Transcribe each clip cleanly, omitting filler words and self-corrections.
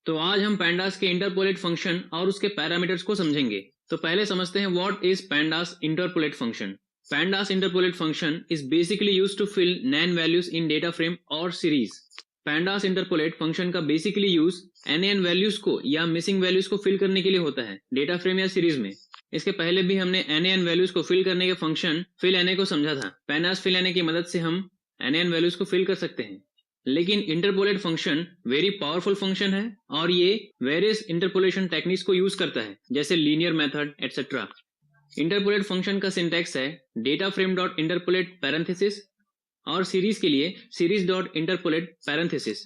तो आज हम pandas के इंटरपोलेट फंक्शन और उसके पैरामीटर्स को समझेंगे। तो पहले समझते हैं what is pandas interpolate function. pandas interpolate function is basically used to fill NaN values in data frame और सीरीज। pandas इंटरपोलेट फंक्शन का बेसिकली यूज nn वैल्यूज को या मिसिंग वैल्यूज को फिल करने के लिए होता है डेटा फ्रेम या सीरीज में। इसके पहले भी हमने nan वैल्यूज को फिल करने के फंक्शन fill na को समझा था। pandas fill na की मदद से हम nan वैल्यूज को फिल कर सकते हैं। लेकिन interpolate function very powerful function है और ये वेरियस इंटरपोलेशन टेक्निक्स को यूज करता है, जैसे linear method etcetera. Interpolate function का सिंटैक्स है data frame dot interpolate parenthesis और सीरीज के लिए सीरीज डॉट इंटरपोलेट पैरेंथेसिस।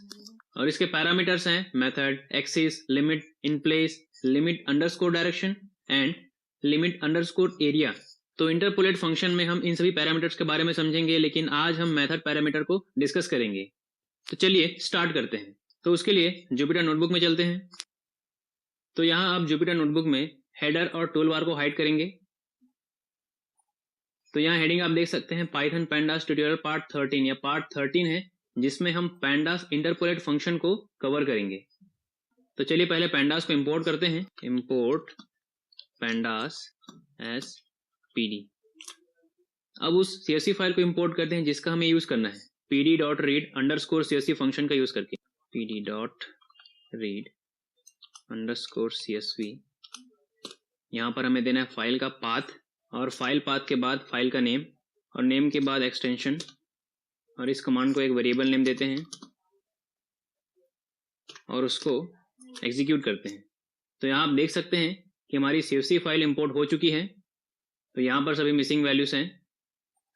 और इसके पैरामीटर्स हैं method, axis, limit in place, limit underscore direction and limit underscore area. तो इंटरपोलेट फंक्शन में हम इन सभी पैरामीटर्स के बारे में समझेंगे, लेकिन आज हम मेथड पैरामीटर को डिस्कस करेंगे। तो चलिए स्टार्ट करते हैं। तो उसके लिए जुपिटर नोटबुक में चलते हैं। तो यहाँ आप जुपिटर नोटबुक में हेडर और टूल बार को हाइड करेंगे। तो यहाँ हेडिंग आप देख सकते हैं पाइथन पैंडास ट्यूटोरियल पार्ट 13 या पार्ट 13 है, जिसमें हम पैंडास इंटरपोलेट फंक्शन को कवर करेंगे। तो चलिए पहले पैंडास को इंपोर्ट करते हैं। Import pandas S pd। अब उस csv फाइल को इंपोर्ट करते हैं जिसका हमें यूज करना है pd.read_csv फंक्शन का यूज करके। pd.read_csv। यहाँ पर हमें देना है फाइल का पाथ और फाइल पाथ के बाद फाइल का नेम और नेम के बाद एक्सटेंशन, और इस कमांड को एक वेरिएबल नेम देते हैं और उसको एग्जीक्यूट करते हैं। तो यहाँ आप देख सकते हैं कि हमारी csv फाइल इंपोर्ट हो चुकी है। तो यहाँ पर सभी मिसिंग वैल्यूज हैं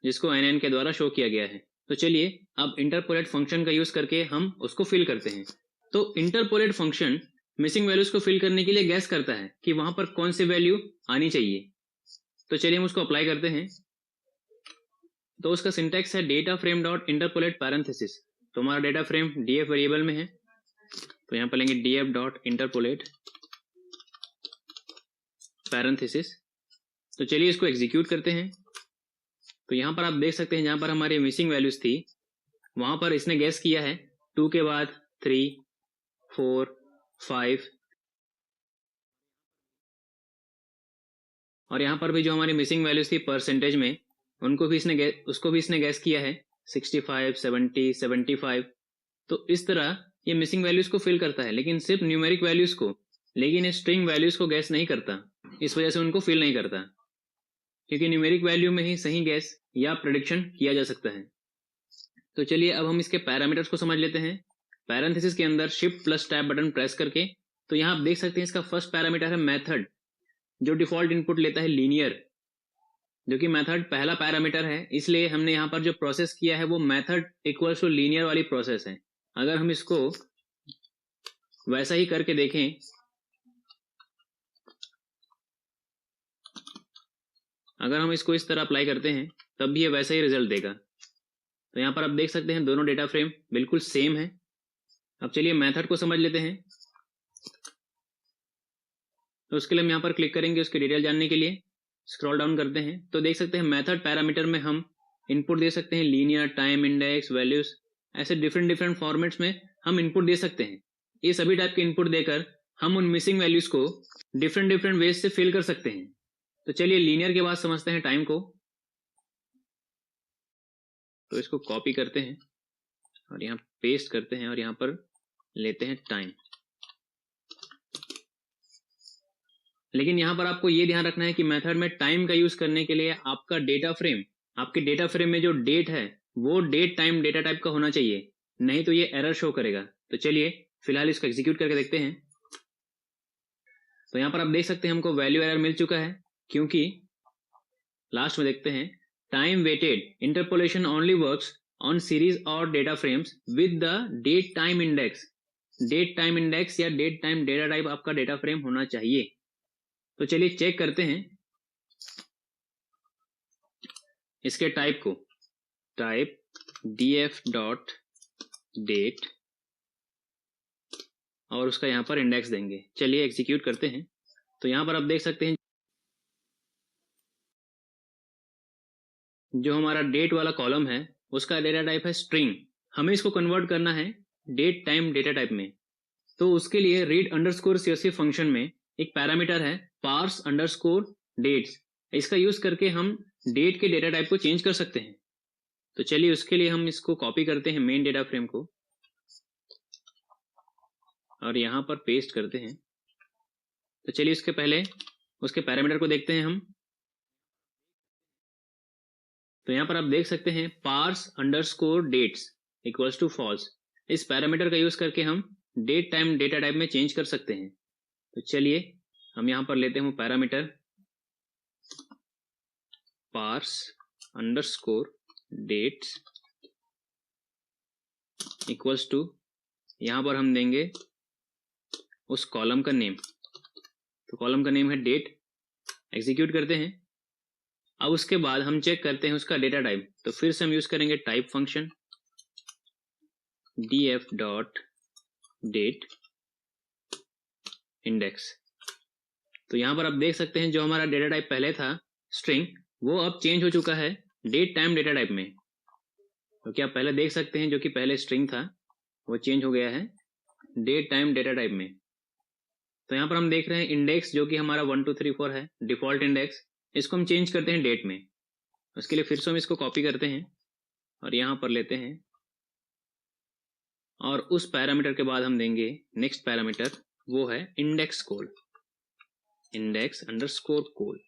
जिसको nn के द्वारा शो किया गया है। तो चलिए अब इंटरपोलेट फंक्शन का यूज करके हम उसको फिल करते हैं। तो इंटरपोलेट फंक्शन मिसिंग वैल्यूज को फिल करने के लिए गैस करता है कि वहां पर कौन सी वैल्यू आनी चाहिए। तो चलिए हम उसको अप्लाई करते हैं। तो उसका सिंटैक्स है data frame dot interpolate parenthesis. तो हमारा डेटा फ्रेम df वेरिएबल में है, तो यहाँ पर लेंगे df डॉट इंटरपोलेट पैरेंथेसिस। तो चलिए इसको एग्जीक्यूट करते हैं। तो यहाँ पर आप देख सकते हैं जहाँ पर हमारी मिसिंग वैल्यूज थी वहां पर इसने गैस किया है 2 के बाद 3, 4, 5, और यहाँ पर भी जो हमारी मिसिंग वैल्यूज थी परसेंटेज में उसको भी इसने गैस किया है 65, 70, 75। तो इस तरह ये मिसिंग वैल्यूज को फिल करता है, लेकिन सिर्फ न्यूमेरिक वैल्यूज को, लेकिन स्ट्रिंग वैल्यूज को गैस नहीं करता। इस वजह से उनको फिल नहीं करता, क्योंकि न्यूमेरिक वैल्यू में ही सही गैस या प्रेडिक्शन किया जा सकता है। तो चलिए अब हम इसके पैरामीटर्स को समझ लेते हैं। पैरेंथेसिस के अंदर shift plus tab button press करके, तो यहाँ आप देख सकते हैं इसका फर्स्ट पैरामीटर है मेथड, जो डिफॉल्ट इनपुट लेता है लीनियर, जो कि मेथड पहला पैरामीटर है, इसलिए हमने यहाँ पर जो प्रोसेस किया है वो मेथड इक्वल्स टू लीनियर वाली प्रोसेस है। अगर हम इसको वैसा ही करके देखें, अगर हम इसको इस तरह अप्लाई करते हैं तब भी ये वैसा ही रिजल्ट देगा। तो यहाँ पर आप देख सकते हैं दोनों डेटा फ्रेम बिल्कुल सेम है। अब चलिए मेथड को समझ लेते हैं। तो उसके लिए हम यहाँ पर क्लिक करेंगे उसकी डिटेल जानने के लिए। स्क्रॉल डाउन करते हैं तो देख सकते हैं मेथड पैरामीटर में हम इनपुट दे सकते हैं लीनियर, टाइम, इंडेक्स, वैल्यूज, ऐसे डिफरेंट फॉर्मेट्स में हम इनपुट दे सकते हैं। ये सभी टाइप के इनपुट देकर हम उन मिसिंग वैल्यूज को डिफरेंट वेज से फिल कर सकते हैं। तो चलिए लीनियर के बाद समझते हैं टाइम को। तो इसको कॉपी करते हैं और यहाँ पेस्ट करते हैं और यहाँ पर लेते हैं टाइम। लेकिन यहाँ पर आपको ये ध्यान रखना है कि मेथड में टाइम का यूज करने के लिए आपके डेटा फ्रेम में जो डेट है वो डेट टाइम डेटा टाइप का होना चाहिए, नहीं तो ये एरर शो करेगा। तो चलिए फिलहाल इसको एग्जीक्यूट करके देखते हैं। तो यहाँ पर आप देख सकते हैं हमको वैल्यू एरर मिल चुका है, क्योंकि लास्ट में देखते हैं time weighted interpolation only works on series और data frames with the date time index. Date time index या डेट टाइम डेटा टाइप आपका डेटा फ्रेम होना चाहिए। तो चलिए चेक करते हैं इसके टाइप को। टाइप df डॉट डेट और उसका यहाँ पर इंडेक्स देंगे। चलिए एग्जीक्यूट करते हैं। तो यहाँ पर आप देख सकते हैं जो हमारा डेट वाला कॉलम है उसका डेटा टाइप है स्ट्रिंग। हमें इसको कन्वर्ट करना है डेट टाइम डेटा टाइप में। तो उसके लिए रीड अंडरस्कोर सीएसवी फंक्शन में एक पैरामीटर है पार्स अंडरस्कोर डेट्स। इसका यूज करके हम डेट के डेटा टाइप को चेंज कर सकते हैं। तो चलिए उसके लिए हम इसको कॉपी करते हैं मेन डेटा फ्रेम को और यहाँ पर पेस्ट करते हैं। तो चलिए उसके पहले उसके पैरामीटर को देखते हैं हम। तो यहाँ पर आप देख सकते हैं parse underscore dates equals to false. इस पैरामीटर का यूज करके हम डेट टाइम डेटा टाइप में चेंज कर सकते हैं। तो चलिए हम यहाँ पर लेते हैं parameter parse underscore dates equals to, यहाँ पर हम देंगे उस कॉलम का नेम। तो कॉलम का नेम है डेट। एग्जीक्यूट करते हैं। अब उसके बाद हम चेक करते हैं उसका डेटा टाइप। तो फिर से हम यूज करेंगे type function df dot date index. तो यहाँ पर आप देख सकते हैं जो हमारा डेटा टाइप पहले था स्ट्रिंग, वो अब चेंज हो चुका है डेट टाइम डेटा टाइप में। क्योंकि आप पहले देख सकते हैं जो कि पहले स्ट्रिंग था वो चेंज हो गया है डेट टाइम डेटा टाइप में। तो यहाँ पर हम देख रहे हैं इंडेक्स जो कि हमारा 1 2 3 4 है डिफॉल्ट इंडेक्स, इसको हम चेंज करते हैं डेट में। उसके लिए फिर से हम इसको कॉपी करते हैं और यहाँ पर लेते हैं और उस पैरामीटर के बाद हम देंगे नेक्स्ट पैरामीटर, वो है index code, index underscore code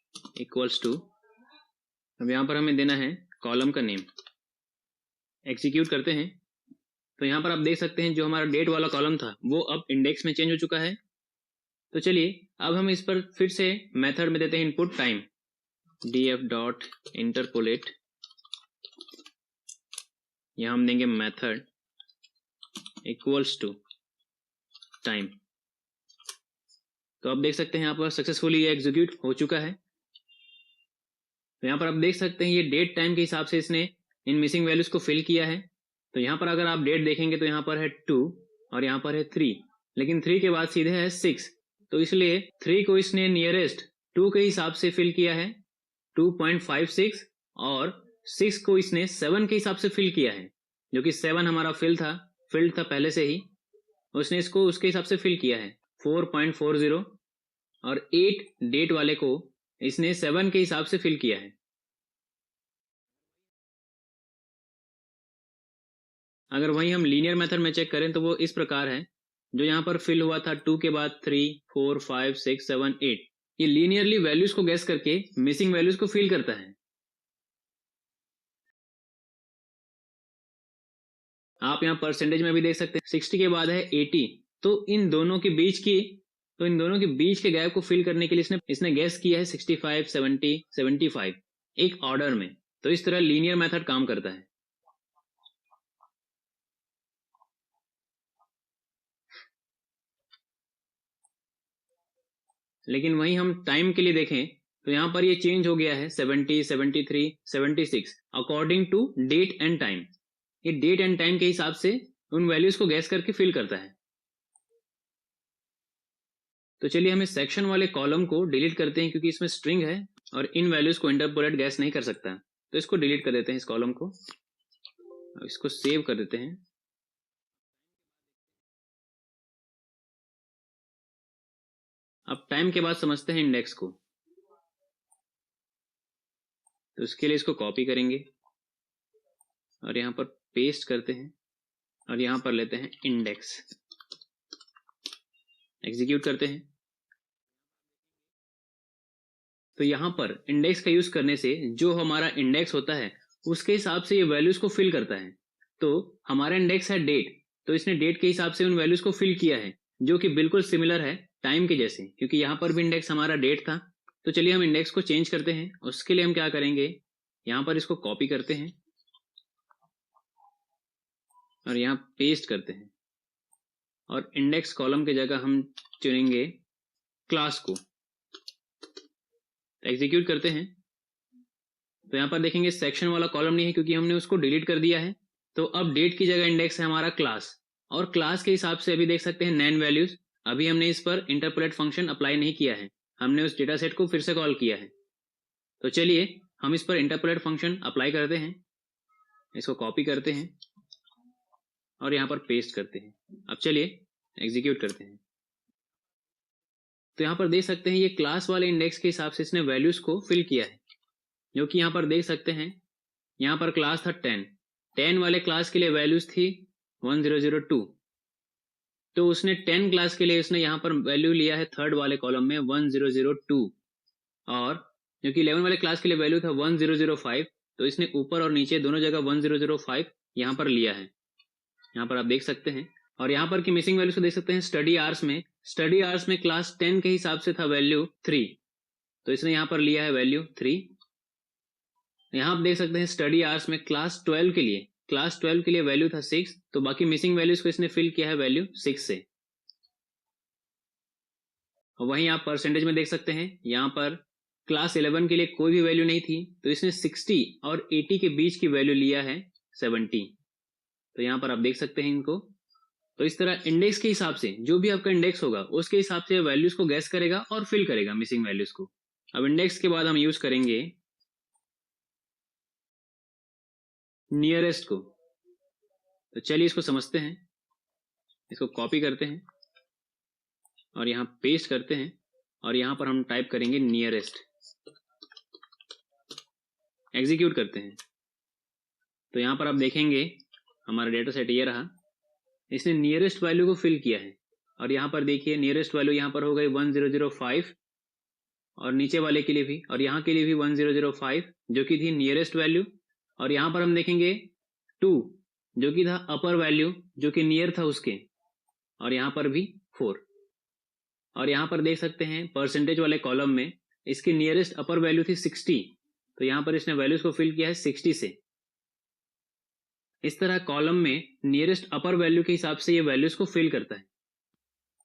equals to. अब यहाँ पर हमें देना है कॉलम का नेम। एग्जीक्यूट करते हैं। तो यहाँ पर आप देख सकते हैं जो हमारा डेट वाला कॉलम था वो अब इंडेक्स में चेंज हो चुका है। तो चलिए अब हम इस पर फिर से मेथड में देते हैं input time df dot interpolate. यहाँ हम देंगे मेथड इक्वल्स टू टाइम। तो आप देख सकते हैं यहाँ पर सक्सेसफुली ये एग्जीक्यूट हो चुका है। तो यहाँ पर आप देख सकते हैं ये डेट टाइम के हिसाब से इसने इन मिसिंग वैल्यूज को फिल किया है। तो यहाँ पर अगर आप डेट देखेंगे तो यहाँ पर है 2 और यहाँ पर है 3, लेकिन 3 के बाद सीधे है 6। तो इसलिए 3 को इसने नियरेस्ट 2 के हिसाब से फिल किया है 2.56 और 6 को इसने 7 के हिसाब से फिल किया है, जो कि 7 हमारा फिल्ड था पहले से ही। उसने इसको उसके हिसाब से फिल किया है 4.40 और 8 डेट वाले को इसने 7 के हिसाब से फिल किया है। अगर वही हम लीनियर मेथड में चेक करें तो वो इस प्रकार है, जो यहाँ पर फिल हुआ था 2 के बाद 3 4 5 6 7 8। ये लीनियरली वैल्यूज को गैस करके मिसिंग वैल्यूज को फिल करता है। आप यहाँ परसेंटेज में भी देख सकते हैं 60 के बाद है 80। तो इन दोनों के बीच के गैप को फिल करने के लिए इसने गैस किया है 65 70 75 एक ऑर्डर में। तो इस तरह लीनियर मेथड काम करता है। लेकिन वहीं हम टाइम के लिए देखें तो यहाँ पर ये चेंज हो गया है 70 73 76 according to date and time. ये डेट एंड टाइम के हिसाब से उन वैल्यूज को गैस करके फिल करता है। तो चलिए हम इस सेक्शन वाले कॉलम को डिलीट करते हैं, क्योंकि इसमें स्ट्रिंग है और इन वैल्यूज को इंटरपोलेट गैस नहीं कर सकता। तो इसको डिलीट कर देते हैं इस कॉलम को, इसको सेव कर देते हैं। अब टाइम के बाद समझते हैं इंडेक्स को। तो इसके लिए इसको कॉपी करेंगे और यहाँ पर पेस्ट करते हैं और यहाँ पर लेते हैं इंडेक्स। एग्जीक्यूट करते हैं। तो यहाँ पर इंडेक्स का यूज करने से जो हमारा इंडेक्स होता है उसके हिसाब से ये वैल्यूज को फिल करता है। तो हमारा इंडेक्स है डेट, तो इसने डेट के हिसाब से उन वैल्यूज को फिल किया है, जो कि बिल्कुल सिमिलर है टाइम के जैसे, क्योंकि यहाँ पर भी इंडेक्स हमारा डेट था। तो चलिए हम इंडेक्स को चेंज करते हैं। उसके लिए हम क्या करेंगे, यहाँ पर इसको कॉपी करते हैं और यहाँ पेस्ट करते हैं और इंडेक्स कॉलम की जगह हम चुनेंगे क्लास को। एग्जीक्यूट करते हैं। तो यहाँ पर देखेंगे सेक्शन वाला कॉलम नहीं है, क्योंकि हमने उसको डिलीट कर दिया है। तो अब डेट की जगह इंडेक्स है हमारा क्लास, और क्लास के हिसाब से अभी देख सकते हैं नैन वैल्यूज। अभी हमने इस पर इंटरपोलेट फंक्शन अप्लाई नहीं किया है, हमने उस डेटा सेट को फिर से कॉल किया है। तो चलिए हम इस पर इंटरपोलेट फंक्शन अप्लाई करते हैं। इसको कॉपी करते हैं और यहाँ पर पेस्ट करते हैं। अब चलिए एग्जीक्यूट करते हैं। तो यहाँ पर देख सकते हैं ये क्लास वाले इंडेक्स के हिसाब से इसने वैल्यूज को फिल किया है, जो कि यहाँ पर देख सकते हैं। यहाँ पर क्लास था 10 वाले क्लास के लिए वैल्यूज थी 1002, तो उसने 10 क्लास के लिए उसने यहाँ पर वैल्यू लिया है थर्ड वाले कॉलम में 1002, और जो कि 11 वाले क्लास के लिए वैल्यू था 1005, तो इसने ऊपर और नीचे दोनों जगह 1005 यहाँ पर लिया है। यहाँ पर आप देख सकते हैं। और यहाँ पर की मिसिंग वैल्यूज को देख सकते हैं। स्टडी आवर्स में क्लास 10 के हिसाब से था वैल्यू 3, तो इसने यहाँ पर लिया है वैल्यू 3। यहाँ आप देख सकते हैं स्टडी आवर्स में क्लास 12 के लिए वैल्यू था 6, तो बाकी मिसिंग वैल्यूज को इसने फिल किया है वैल्यू 6 से। और वहीं आप परसेंटेज में देख सकते हैं, यहाँ पर क्लास 11 के लिए कोई भी वैल्यू नहीं थी, तो इसने 60 और 80 के बीच की वैल्यू लिया है 70। तो यहाँ पर आप देख सकते हैं इनको। तो इस तरह इंडेक्स के हिसाब से, जो भी आपका इंडेक्स होगा उसके हिसाब से वैल्यूज को गैस करेगा और फिल करेगा मिसिंग वैल्यूज को। अब इंडेक्स के बाद हम यूज करेंगे नियरेस्ट को। तो चलिए इसको समझते हैं। इसको कॉपी करते हैं और यहाँ पेस्ट करते हैं, और यहाँ पर हम टाइप करेंगे नियरेस्ट। एग्जीक्यूट करते हैं। तो यहाँ पर आप देखेंगे हमारा डेटा सेट ये रहा। इसने नियरेस्ट वैल्यू को फिल किया है, और यहाँ पर देखिए नियरेस्ट वैल्यू यहाँ पर हो गई 1005, और नीचे वाले के लिए भी, और यहाँ के लिए भी 1005 जो कि थी नियरेस्ट वैल्यू। और यहाँ पर हम देखेंगे 2 जो कि था अपर वैल्यू जो कि नियर था उसके, और यहाँ पर भी 4। और यहाँ पर देख सकते हैं परसेंटेज वाले कॉलम में इसकी नियरेस्ट अपर वैल्यू थी 60, तो यहाँ पर इसने वैल्यूज को फिल किया है 60 से। इस तरह कॉलम में नियरेस्ट अपर वैल्यू के हिसाब से ये वैल्यूज को फिल करता है।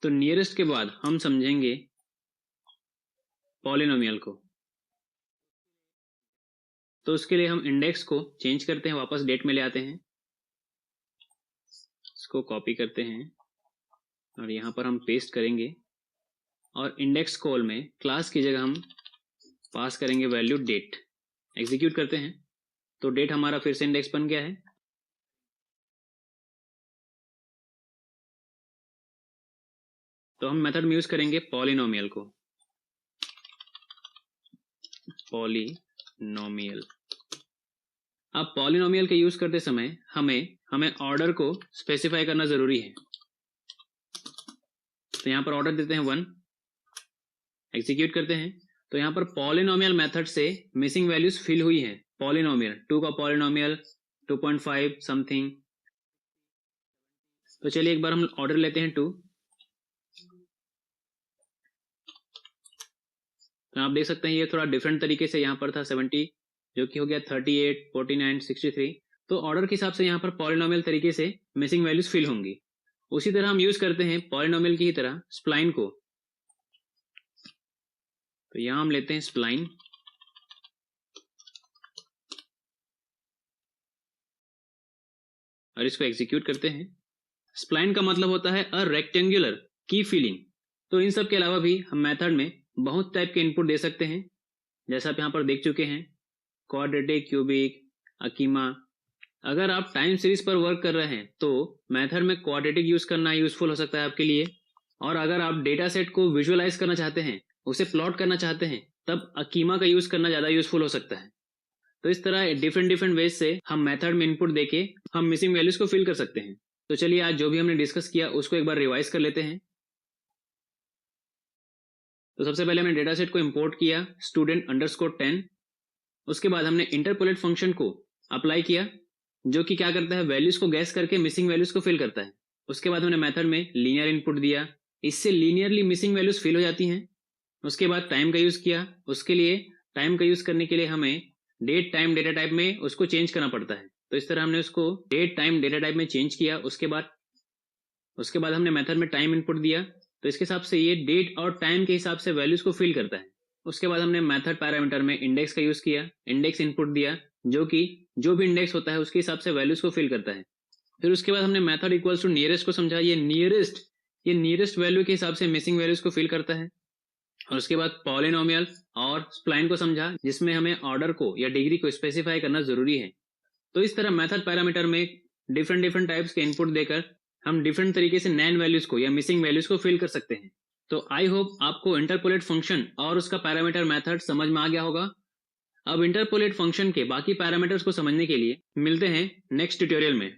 तो नियरेस्ट के बाद हम समझेंगे पॉलिनोमियल को। तो उसके लिए हम इंडेक्स को चेंज करते हैं, वापस डेट में ले आते हैं, इसको कॉपी करते हैं और यहाँ पर हम पेस्ट करेंगे, और इंडेक्स कॉल में क्लास की जगह हम पास करेंगे वैल्यू डेट। एग्जीक्यूट करते हैं। तो डेट हमारा फिर से इंडेक्स बन गया है। तो हम मेथड में यूज करेंगे पॉलिनोमियल को। पॉलिनोमियल। अब पॉलिनोमियल के यूज करते समय हमें ऑर्डर को स्पेसिफाई करना जरूरी है। तो यहाँ पर ऑर्डर देते हैं 1, एग्जीक्यूट करते हैं। तो यहाँ पर पॉलिनोमियल मेथड से मिसिंग वैल्यूज फिल हुई है। पॉलिनोमियल 2 का पॉलिनोमियल 2.5 समथिंग। तो चलिए एक बार हम ऑर्डर लेते हैं 2। तो आप देख सकते हैं ये थोड़ा डिफरेंट तरीके से यहाँ पर था 70 जो कि हो गया 38, 49, 63। तो ऑर्डर के हिसाब से यहाँ पर पॉलिनोमियल तरीके से मिसिंग वैल्यूज फिल होंगी। उसी तरह हम यूज करते हैं पॉलिनोमियल की ही तरह स्प्लाइन को। तो यहाँ हम लेते हैं स्प्लाइन, और इसको एग्जीक्यूट करते हैं। स्प्लाइन का मतलब होता है अ रेक्टेंगुलर की फिलिंग। तो इन सब के अलावा भी हम मेथड में बहुत टाइप के इनपुट दे सकते हैं, जैसा आप यहाँ पर देख चुके हैं, क्वाड्रेटिक, क्यूबिक, अकीमा। अगर आप टाइम सीरीज पर वर्क कर रहे हैं तो मेथड में क्वाड्रेटिक यूज करना यूजफुल हो सकता है आपके लिए। और अगर आप डेटा सेट को विजुअलाइज करना चाहते हैं, उसे प्लॉट करना चाहते हैं, तब अकीमा का यूज करना ज्यादा यूजफुल हो सकता है। तो इस तरह डिफरेंट वेज से हम मेथड में इनपुट देके हम मिसिंग वैल्यूज को फिल कर सकते हैं। तो चलिए आज जो भी हमने डिस्कस किया उसको एक बार रिवाइज कर लेते हैं। तो सबसे पहले हमने डेटा सेट को इंपोर्ट किया student_10। उसके बाद हमने इंटरपोलेट फंक्शन को अप्लाई किया, जो कि क्या करता है, वैल्यूज को गैस करके मिसिंग वैल्यूज को फिल करता है। उसके बाद हमने मेथड में लीनियर इनपुट दिया, इससे लीनियरली मिसिंग वैल्यूज फिल हो जाती हैं। उसके बाद टाइम का यूज किया, उसके लिए टाइम का यूज करने के लिए हमें डेट टाइम डेटा टाइप में उसको चेंज करना पड़ता है। तो इस तरह हमने उसको डेट टाइम डेटा टाइप में चेंज किया। उसके बाद हमने मेथड में टाइम इनपुट दिया, तो इसके हिसाब से ये डेट और टाइम के हिसाब से वैल्यूज को फिल करता है। उसके बाद हमने मेथड पैरामीटर में इंडेक्स का यूज किया, इंडेक्स इनपुट दिया, जो कि जो भी इंडेक्स होता है उसके हिसाब से वैल्यूज को फिल करता है। फिर उसके बाद हमने मेथड इक्वल्स टू नियरेस्ट को समझा। ये नियरेस्ट वैल्यू के हिसाब से मिसिंग वैल्यूज को फिल करता है। और उसके बाद पॉलिनोमियल और स्प्लाइन को समझा, जिसमें हमें ऑर्डर को या डिग्री को स्पेसिफाई करना जरूरी है। तो इस तरह मेथड पैरामीटर में डिफरेंट टाइप्स के इनपुट देकर हम डिफरेंट तरीके से नैन वैल्यूज को या मिसिंग वैल्यूज को फिल कर सकते हैं। तो आई होप आपको इंटरपोलेट फंक्शन और उसका पैरामीटर मेथड समझ में आ गया होगा। अब इंटरपोलेट फंक्शन के बाकी पैरामीटर्स को समझने के लिए मिलते हैं नेक्स्ट ट्यूटोरियल में।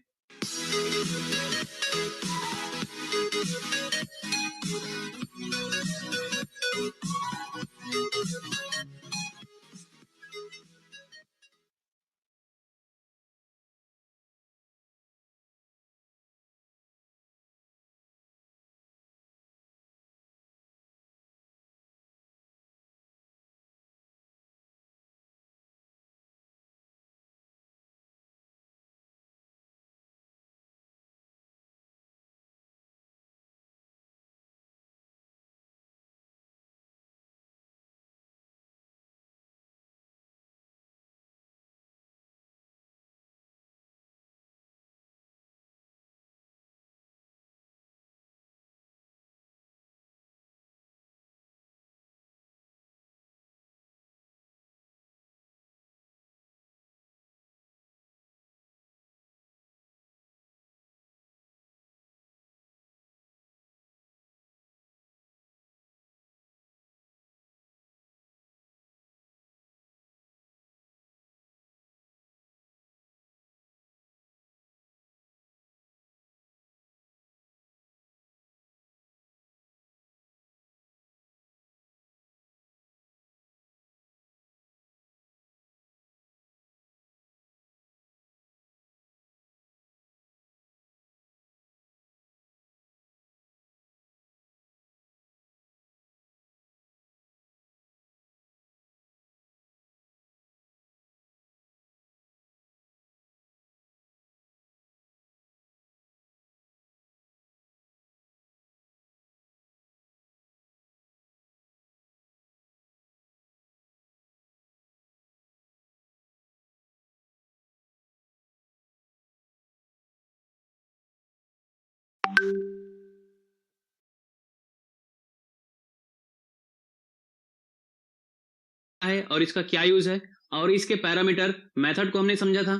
है और इसका क्या यूज है और इसके पैरामीटर मेथड को हमने समझा था।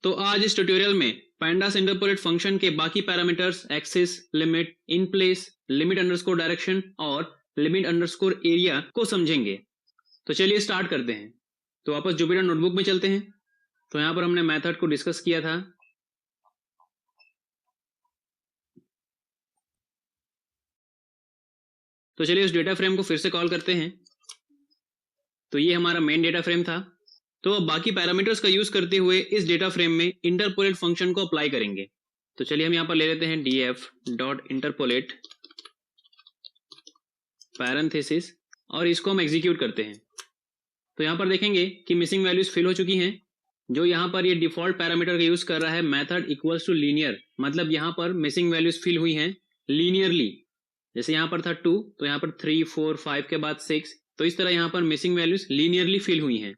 तो आज इस ट्यूटोरियल में pandas इंटरपोलेट फंक्शन के बाकी parameters axis, limit, in place, limit underscore direction और लिमिट अंडरस्कोर एरिया को समझेंगे। तो चलिए स्टार्ट करते हैं। तो वापस जुपिटर नोटबुक में चलते हैं। तो यहां पर हमने मेथड को डिस्कस किया था। तो चलिए उस डेटा फ्रेम को फिर से कॉल करते हैं। तो ये हमारा मेन डेटा फ्रेम था। तो अब बाकी पैरामीटर्स का यूज करते हुए इस डेटा फ्रेम में इंटरपोलेट फंक्शन को अप्लाई करेंगे। तो चलिए हम यहां पर ले लेते हैं df.interpolate पैरेंथेसिस और इसको हम एग्जीक्यूट करते हैं। तो यहां पर देखेंगे कि मिसिंग वैल्यूज फिल हो चुकी हैं। जो यहां पर ये डिफॉल्ट पैरामीटर का यूज कर रहा है मेथड इक्वल्स टू लीनियर, मतलब यहां पर मिसिंग वैल्यूज फिल हुई हैं लीनियरली। जैसे यहां पर था 2 तो यहां पर 3, 4, 5 के बाद 6, तो इस तरह यहां पर मिसिंग वैल्यूज लीनियरली फिल हुई हैं।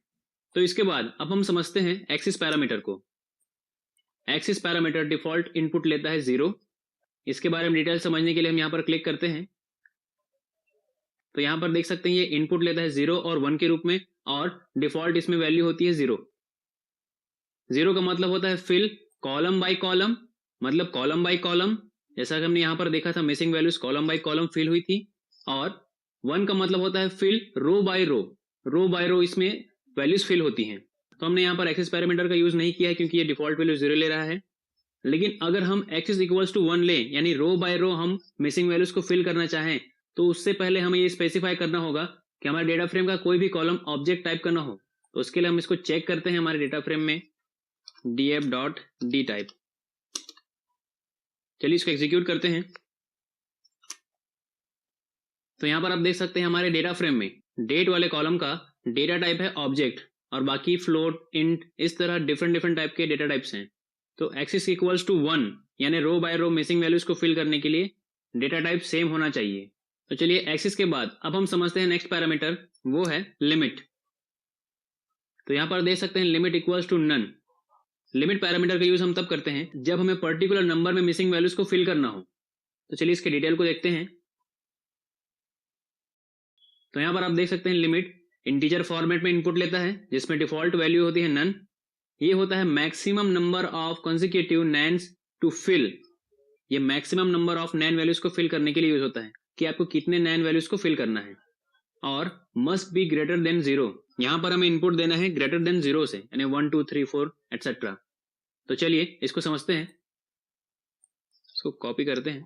तो इसके बाद अब हम समझते हैं एक्सिस पैरामीटर को। एक्सिस पैरामीटर डिफॉल्ट इनपुट लेता है 0। इसके बारे में डिटेल समझने के लिए हम यहां पर क्लिक करते हैं। तो यहां पर देख सकते हैं ये इनपुट लेता है 0 और 1 के रूप में और डिफॉल्ट इसमें वैल्यू होती है 0। 0 का मतलब होता है फिल कॉलम बाय कॉलम, मतलब कॉलम बाय कॉलम, जैसा कि हमने यहां पर देखा था missing values column by column fill हुई थी। और 1 का मतलब होता है fill row by row, row by row इसमें वैल्यूज फिल होती हैं। तो हमने यहाँ पर एक्सिस पैरामीटर का यूज नहीं किया है क्योंकि ये डिफॉल्ट वैल्यू 0 ले रहा है। लेकिन अगर हम एक्सिस इक्वल्स टू 1 लें, यानी रो बाय रो हम मिसिंग वैल्यूज को फिल करना चाहें, तो उससे पहले हमें ये स्पेसिफाई करना होगा कि हमारे डेटा फ्रेम का कोई भी कॉलम ऑब्जेक्ट टाइप का ना हो। तो उसके लिए हम इसको चेक करते हैं हमारे डेटा फ्रेम में df.dtype। चलिए इसको एग्जीक्यूट करते हैं। तो यहां पर आप देख सकते हैं हमारे डेटा फ्रेम में डेट वाले कॉलम का डेटा टाइप है ऑब्जेक्ट और बाकी फ्लोट, इंट, इस तरह डिफरेंट टाइप के डेटा टाइप्स हैं। तो एक्सिस इक्वल्स टू 1 यानी रो बाय रो मिसिंग वैल्यूज को फिल करने के लिए डेटा टाइप सेम होना चाहिए। तो चलिए एक्सिस के बाद अब हम समझते हैं नेक्स्ट पैरामीटर, वो है लिमिट। तो यहां पर देख सकते हैं limit equals to none. Limit parameter का यूज हम तब करते हैं जब हमें पर्टिकुलर नंबर में मिसिंग वैल्यूज को फिल करना हो। तो चलिए इसके डिटेल को देखते हैं। तो यहां पर आप देख सकते हैं लिमिट इंटीजर फॉर्मेट में इनपुट लेता है जिसमें डिफॉल्ट वैल्यू होती है नन। ये होता है maximum number of consecutive NaNs to fill, ये maximum number of NaN values को फिल करने के लिए यूज होता है कि आपको कितने नैन वैल्यूज को फिल करना है। और मस्ट बी ग्रेटर देन 0, यहां पर हमें इनपुट देना है ग्रेटर देन 0 से, यानी 1 2 3 4 एटसेट्रा। तो चलिए इसको समझते हैं। इसको कॉपी करते हैं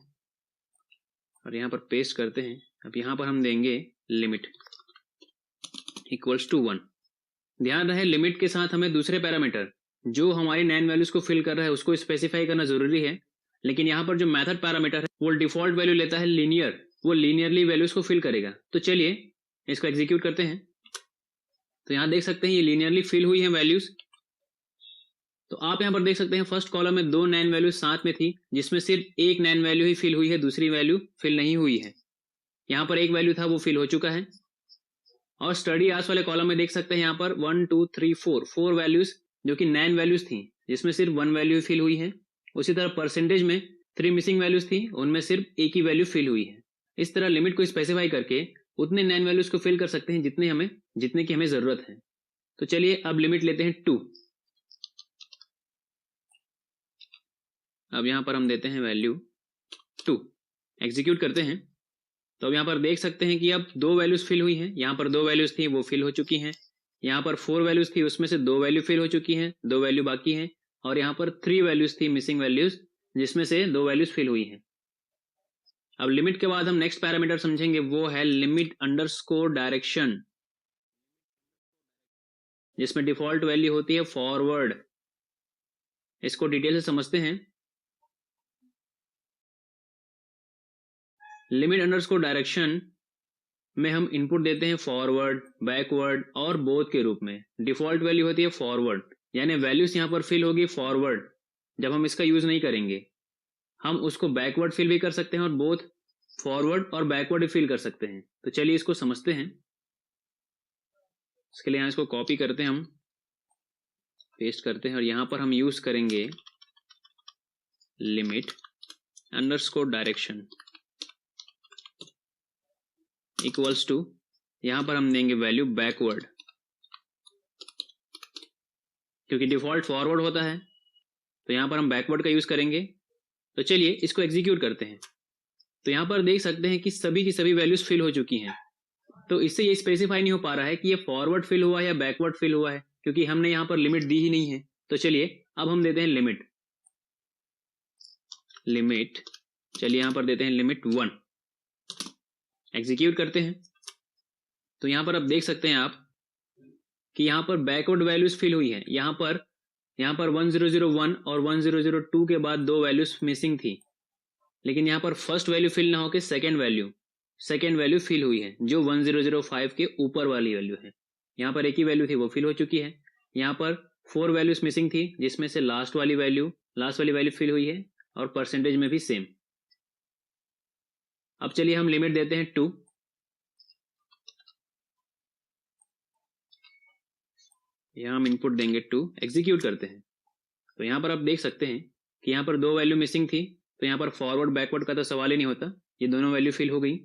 और यहाँ पर पेस्ट करते हैं। अब यहाँ पर हम देंगे लिमिट इक्वल्स टू 1। ध्यान रहे लिमिट के साथ हमें दूसरे पैरामीटर जो हमारी नैन वैल्यूज को फिल कर रहा है उसको स्पेसिफाई करना जरूरी है, लेकिन यहाँ पर जो मेथड पैरामीटर है वो डिफॉल्ट वैल्यू लेता है लीनियर, वो लीनियरली वैल्यूज को फिल करेगा। तो चलिए इसको एग्जीक्यूट करते हैं। तो यहाँ देख सकते हैं ये लीनियरली फिल हुई है वैल्यूज। तो आप यहाँ पर देख सकते हैं फर्स्ट कॉलम में 2 नैन वैल्यूज साथ में थी, जिसमें सिर्फ एक नैन वैल्यू ही फिल हुई है, दूसरी वैल्यू फिल नहीं हुई है। यहाँ पर एक वैल्यू था वो फिल हो चुका है। और स्टडी आवर्स वाले कॉलम में देख सकते हैं यहाँ पर 1 2 3 4 वैल्यूज जो कि नैन वैल्यूज थी, जिसमें सिर्फ 1 वैल्यू फिल हुई है। उसी तरह परसेंटेज में 3 मिसिंग वैल्यूज थी, उनमें सिर्फ एक ही वैल्यू फिल हुई है। इस तरह लिमिट को स्पेसिफाई करके उतने नैन वैल्यूज को फिल कर सकते हैं जितने की हमें जरूरत है। तो चलिए अब लिमिट लेते हैं 2। अब यहाँ पर हम देते हैं वैल्यू 2, एग्जीक्यूट करते हैं। तो अब यहाँ पर देख सकते हैं कि अब 2 वैल्यूज फिल हुई हैं। यहाँ पर 2 वैल्यूज थी वो फिल हो चुकी हैं। यहाँ पर 4 वैल्यूज थी, उसमें से 2 वैल्यू फिल हो चुकी हैं, 2 वैल्यू बाकी हैं। और यहाँ पर 3 वैल्यूज थी मिसिंग वैल्यूज, जिसमें से 2 वैल्यूज फिल हुई हैं। अब लिमिट के बाद हम नेक्स्ट पैरामीटर समझेंगे, वो है लिमिट अंडरस्कोर डायरेक्शन, जिसमें डिफॉल्ट वैल्यू होती है फॉरवर्ड। इसको डिटेल से समझते हैं। लिमिट अंडरस्कोर डायरेक्शन में हम इनपुट देते हैं फॉरवर्ड, बैकवर्ड और बोथ के रूप में। डिफॉल्ट वैल्यू होती है फॉरवर्ड, यानी वैल्यूज यहाँ पर फिल होगी फॉरवर्ड। जब हम इसका यूज नहीं करेंगे हम उसको बैकवर्ड फिल भी कर सकते हैं और बोथ फॉरवर्ड और बैकवर्ड फिल कर सकते हैं। तो चलिए इसको समझते हैं। इसके लिए यहाँ इसको कॉपी करते हैं, हम पेस्ट करते हैं और यहाँ पर हम यूज करेंगे limit underscore direction equals to, यहाँ पर हम देंगे वैल्यू बैकवर्ड, क्योंकि डिफॉल्ट फॉरवर्ड होता है तो यहाँ पर हम बैकवर्ड का यूज करेंगे। तो चलिए इसको एग्जीक्यूट करते हैं। तो यहाँ पर देख सकते हैं कि सभी की सभी वैल्यूज फिल हो चुकी हैं। तो इससे ये स्पेसिफाई नहीं हो पा रहा है कि ये फॉरवर्ड फिल हुआ है या बैकवर्ड फिल हुआ है, क्योंकि हमने यहाँ पर लिमिट दी ही नहीं है। तो चलिए अब हम देते हैं लिमिट चलिए यहाँ पर देते हैं लिमिट 1, एग्जीक्यूट करते हैं। तो यहाँ पर अब देख सकते हैं आप कि यहाँ पर बैकवर्ड वैल्यूज फिल हुई है। यहाँ पर 1001 और 1002 के बाद 2 वैल्यूज मिसिंग थी, लेकिन यहाँ पर फर्स्ट वैल्यू फिल ना होकर सेकेंड वैल्यू फिल हुई है, जो 1005 के ऊपर वाली वैल्यू है। यहाँ पर एक ही वैल्यू थी वो फिल हो चुकी है। यहाँ पर 4 वैल्यूज मिसिंग थी, जिसमें से लास्ट वाली वैल्यू फिल हुई है और परसेंटेज में भी सेम। अब चलिए हम लिमिट देते हैं 2। यहाँ हम इनपुट देंगे 2, एग्जीक्यूट करते हैं। तो यहाँ पर आप देख सकते हैं कि यहाँ पर 2 वैल्यू मिसिंग थी, तो यहाँ पर फॉरवर्ड बैकवर्ड का तो सवाल ही नहीं होता, ये दोनों वैल्यू फिल हो गई।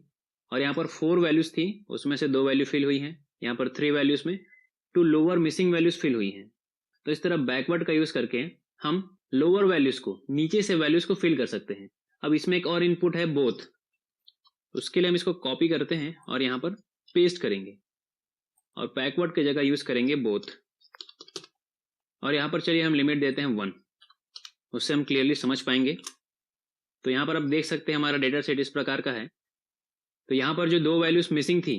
और यहाँ पर 4 वैल्यूज थी, उसमें से 2 वैल्यू फिल हुई हैं। यहाँ पर 3 वैल्यूज में 2 लोअर मिसिंग वैल्यूज फिल हुई हैं। तो इस तरह बैकवर्ड का यूज करके हम लोअर वैल्यूज को, नीचे से वैल्यूज को फिल कर सकते हैं। अब इसमें एक और इनपुट है बोथ, उसके लिए हम इसको कॉपी करते हैं और यहाँ पर पेस्ट करेंगे और बैकवर्ड की जगह यूज करेंगे बोथ। और यहाँ पर चलिए हम लिमिट देते हैं 1, उससे हम क्लियरली समझ पाएंगे। तो यहाँ पर आप देख सकते हैं हमारा डेटा सेट इस प्रकार का है। तो यहाँ पर जो 2 वैल्यूज मिसिंग थी,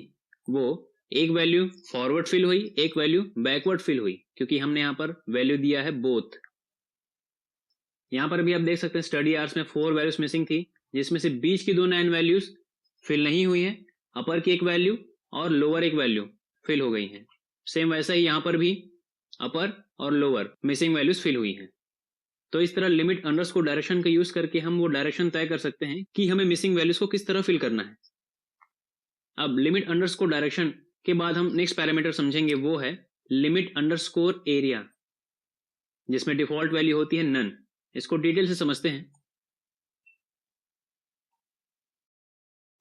वो एक वैल्यू फॉरवर्ड फिल हुई, एक वैल्यू बैकवर्ड फिल हुई, क्योंकि हमने यहाँ पर वैल्यू दिया है बोथ। यहाँ पर भी आप देख सकते हैं स्टडी आवर्स में 4 वैल्यूज मिसिंग थी, जिसमें से बीच की 2 नैन वैल्यूज फिल नहीं हुई है, अपर की एक वैल्यू और लोअर एक वैल्यू फिल हो गई हैं। सेम वैसा ही यहाँ पर भी अपर और लोअर मिसिंग वैल्यूज फिल हुई हैं। तो इस तरह लिमिट अंडरस्कोर डायरेक्शन का यूज करके हम वो डायरेक्शन तय कर सकते हैं कि हमें मिसिंग वैल्यूज को किस तरह फिल करना है। अब लिमिट अंडरस्कोर डायरेक्शन के बाद हम नेक्स्ट पैरामीटर समझेंगे, वो है लिमिट अंडरस्कोर एरिया, जिसमें डिफॉल्ट वैल्यू होती है नन। इसको डिटेल से समझते हैं।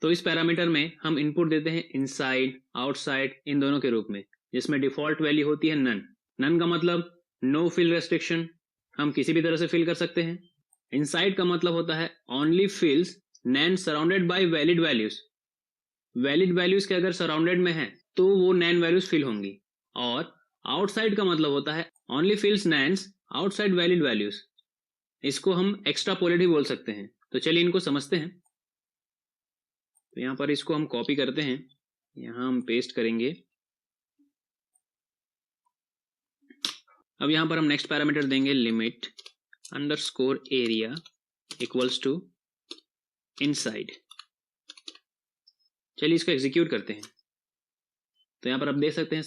तो इस पैरामीटर में हम इनपुट देते हैं इनसाइड, आउटसाइड, इन दोनों के रूप में, जिसमें डिफॉल्ट वैल्यू होती है नन। नन का मतलब नो फिल रेस्ट्रिक्शन, हम किसी भी तरह से फिल कर सकते हैं। इनसाइड का मतलब होता है only fills NaN surrounded by valid values. Valid values के अगर सराउंडेड में है तो वो नैन वैल्यूज फिल होंगी। और आउटसाइड का मतलब होता है ओनली फिल्स नैन्स आउटसाइड वैलिड वैल्यूज। इसको हम एक्स्ट्रापोलेट भी बोल सकते हैं। तो चलिए इनको समझते हैं। तो यहाँ पर इसको हम कॉपी करते हैं, यहाँ हम पेस्ट करेंगे। अब यहाँ पर हम नेक्स्ट पैरामीटर देंगे limit underscore area equals to inside. चलिए इसको एग्जीक्यूट करते हैं। तो यहाँ पर आप देख सकते हैं